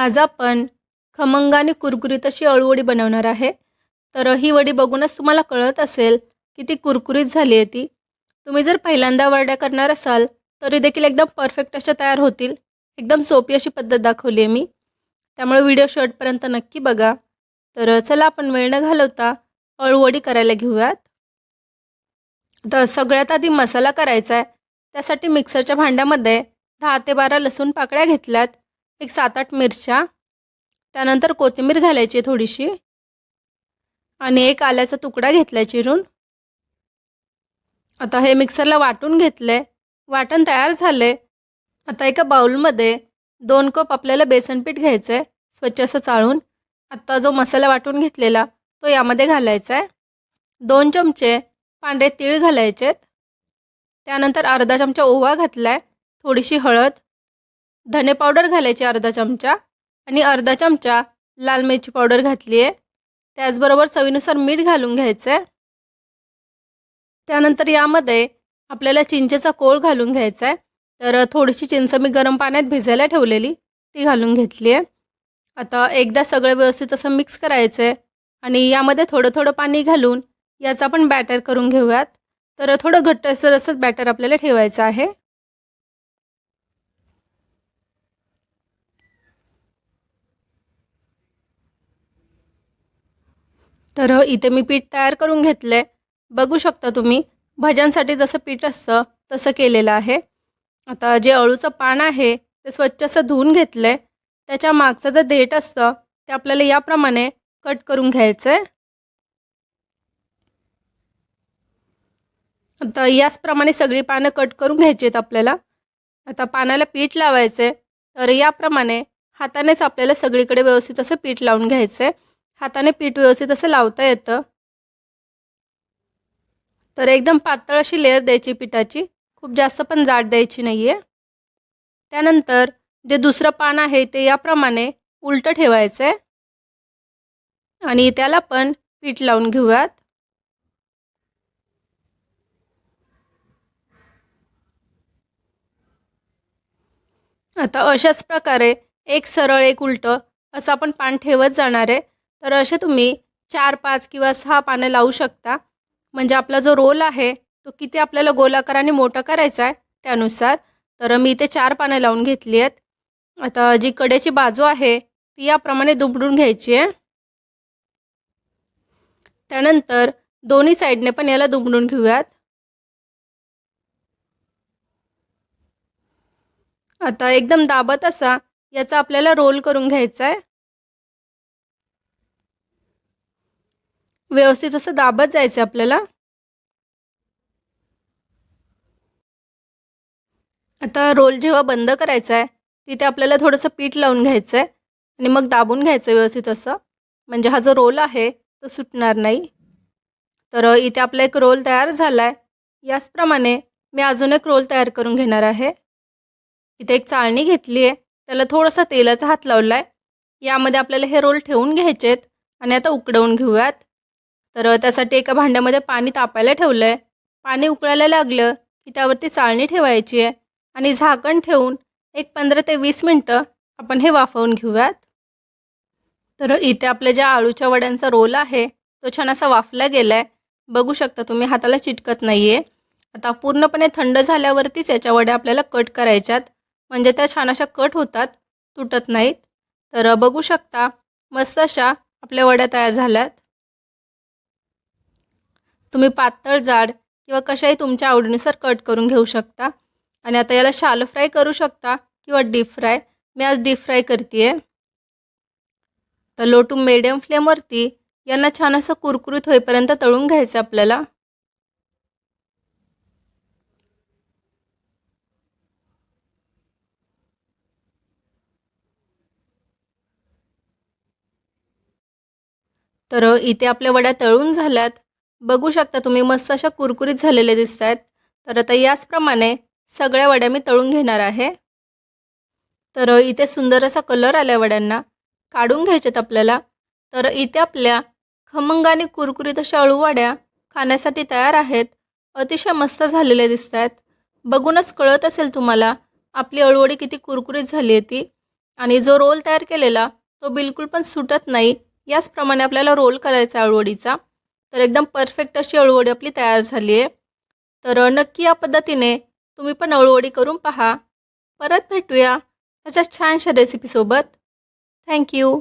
आज आपण खमंग आणि कुरकुरीत अशी अळूवडी बनवणार आहे. तर ही वडी बघूनच तुम्हाला कळत असेल की ती कुरकुरीत झाली आहे ती. तुम्ही जर पहिल्यांदा वड्या करणार असाल तरी देखील एकदम परफेक्ट अशा तयार होतील. एकदम सोपी अशी पद्धत दाखवली आहे मी. त्यामुळे व्हिडिओ शेवटपर्यंत नक्की बघा. तर चला आपण वेळ न घालवता अळूवडी करायला घेऊयात. तर सगळ्यात आधी मसाला करायचा आहे. त्यासाठी मिक्सरच्या भांड्यामध्ये 10 ते 12 लसूण पाकळ्या घेतल्यात, एक 7-8 मिरच्या, त्यानंतर कोथिंबीर घालायची आहे थोडीशी आणि एक आल्याचा तुकडा घेतला चिरून. आता हे मिक्सरला वाटून घेतले. वाटण तयार झाले. आता एका बाउलमध्ये 2 कप आपल्याला बेसन पीठ घ्यायचं आहे, स्वच्छ असं चाळून. आता जो मसाला वाटून घेतलेला तो यामध्ये घालायचा आहे. 2 चमचे पांढरे तीळ घालायचे आहेत. त्यानंतर अर्धा चमचा ओवा घातला आहे, थोडीशी हळद, धने पावडर घालायची अर्धा चमचा आणि अर्धा चमचा लाल मिरची पावडर घातली आहे. त्याचबरोबर चवीनुसार मीठ घालून घ्यायचं आहे. त्यानंतर यामध्ये आपल्याला चिंचेचा कोळ घालून घ्यायचा आहे. तर थोडीशी चिंच मी गरम पाण्यात भिजायला ठेवलेली ती घालून घेतली आहे. आता एकदा सगळं व्यवस्थित असं मिक्स करायचं आहे आणि यामध्ये थोडं थोडं पाणी घालून याचा आपण बॅटर करून घेऊयात. तर थोडं घट्टसर असंच बॅटर आपल्याला ठेवायचं आहे. तर इथे मी पीठ तयार करून घेतलं. बघू शकता तुम्ही भज्यांसाठी जसं पीठ असतं तसं केलेलं आहे. आता जे अळूचं पान आहे ते स्वच्छ असं धुवून घेतलं. त्याच्या मागचं जे देठ असतं ते आपल्याला याप्रमाणे कट करून घ्यायचं आहे. आता याचप्रमाणे सगळी पानं कट करून घ्यायची आहेत आपल्याला. आता पानाला पीठ लावायचं आहे. तर याप्रमाणे हातानेच आपल्याला सगळीकडे व्यवस्थित असं पीठ लावून घ्यायचं आहे. हाताने पीठ व्यवस्थित असं लावता येतं. तर एकदम पातळ अशी लेअर द्यायची पिठाची, खूप जास्त पण जाड द्यायची नाही आहे. त्यानंतर जे दुसरं पान आहे ते याप्रमाणे उलटं ठेवायचं आहे आणि त्याला पण पीठ लावून घेऊयात. आता अशाच प्रकारे एक सरळ एक उलटं असं आपण पान ठेवत जाणार आहे. तर असे तुम्ही 4-5 किंवा 6 पानं लावू शकता. म्हणजे आपला जो रोल आहे तो किती आपल्याला गोलाकार आणि मोठा करायचा आहे त्यानुसार. तर मी इथे 4 पानं लावून घेतली आहेत. आता जी कडेची बाजू आहे ती याप्रमाणे दुमडून घ्यायची आहे. त्यानंतर दोन्ही साईडने पण याला दुमडून घेऊयात. आता एकदम दाबत असा याचा आपल्याला रोल करून घ्यायचा आहे. व्यवस्थित असं दाबत जायचं आपल्याला. आता रोल जेव्हा बंद करायचा आहे तिथे आपल्याला थोडंसं पीठ लावून घ्यायचं आहे आणि मग दाबून घ्यायचं व्यवस्थित असं, म्हणजे हा जो रोल आहे तो सुटणार नाही. तर इथे आपला एक रोल तयार झाला आहे. याचप्रमाणे मी अजून एक रोल तयार करून घेणार आहे. इथे एक चाळणी घेतली आहे, त्याला थोडासा तेलाचा हात लावला आहे. यामध्ये आपल्याला हे रोल ठेवून घ्यायचे आहेत आणि आता उकडवून घेऊयात. तर त्यासाठी एका भांड्यामध्ये पाणी तापायला ठेवलं आहे. पाणी उकळायला लागलं की त्यावरती चाळणी ठेवायची आहे आणि झाकण ठेवून एक 15 ते 20 मिनटं आपण हे वाफवून घेऊयात. तर इथे आपल्या ज्या आळूच्या वड्यांचा रोल आहे तो छान असा वाफला गेला आहे. बघू शकता तुम्ही हाताला चिटकत नाही आहे. आता पूर्णपणे थंड झाल्यावरतीच याच्या वड्या आपल्याला कट करायच्यात, म्हणजे त्या छान अशा कट होतात, तुटत नाहीत. तर बघू शकता मस्त अशा आपल्या वड्या तयार झाल्यात. तुम्ही पातळ जाड किंवा कशाही तुमच्या आवडीनुसार कट करून घेऊ शकता. आणि आता याला शालो फ्राय करू शकता किंवा डीप फ्राय. मी आज डीप फ्राय करते आहे. तर लो टू मिडियम फ्लेमवरती यांना छान असं कुरकुरीत होईपर्यंत तळून घ्यायचं आपल्याला. तर इथे आपल्या वड्या तळून झाल्यात. बघू शकता तुम्ही मस्त अशा कुरकुरीत झालेल्या दिसत आहेत. तर आता याचप्रमाणे सगळ्या वड्या मी तळून घेणार आहे. तर इथे सुंदर असा कलर आला वड्यांना, काढून घ्यायच्यात आपल्याला. तर इथे आपल्या खमंग आणि कुरकुरीत अशा अळूवड्या खाण्यासाठी तयार आहेत. अतिशय मस्त झालेल्या दिसत आहेत. बघूनच कळत असेल तुम्हाला आपली अळूवडी किती कुरकुरीत झाली आहे ती. आणि जो रोल तयार केलेला तो बिलकुल पण सुटत नाही. याचप्रमाणे आपल्याला रोल करायचा अळूवडीचा. तर एकदम परफेक्ट अशी अळूवडी आपली तयार झाली आहे. तर नक्की या पद्धतीने तुम्ही पण अळूवडी करून पहा. परत भेटूया अशा छानशा रेसिपीसोबत. थँक्यू.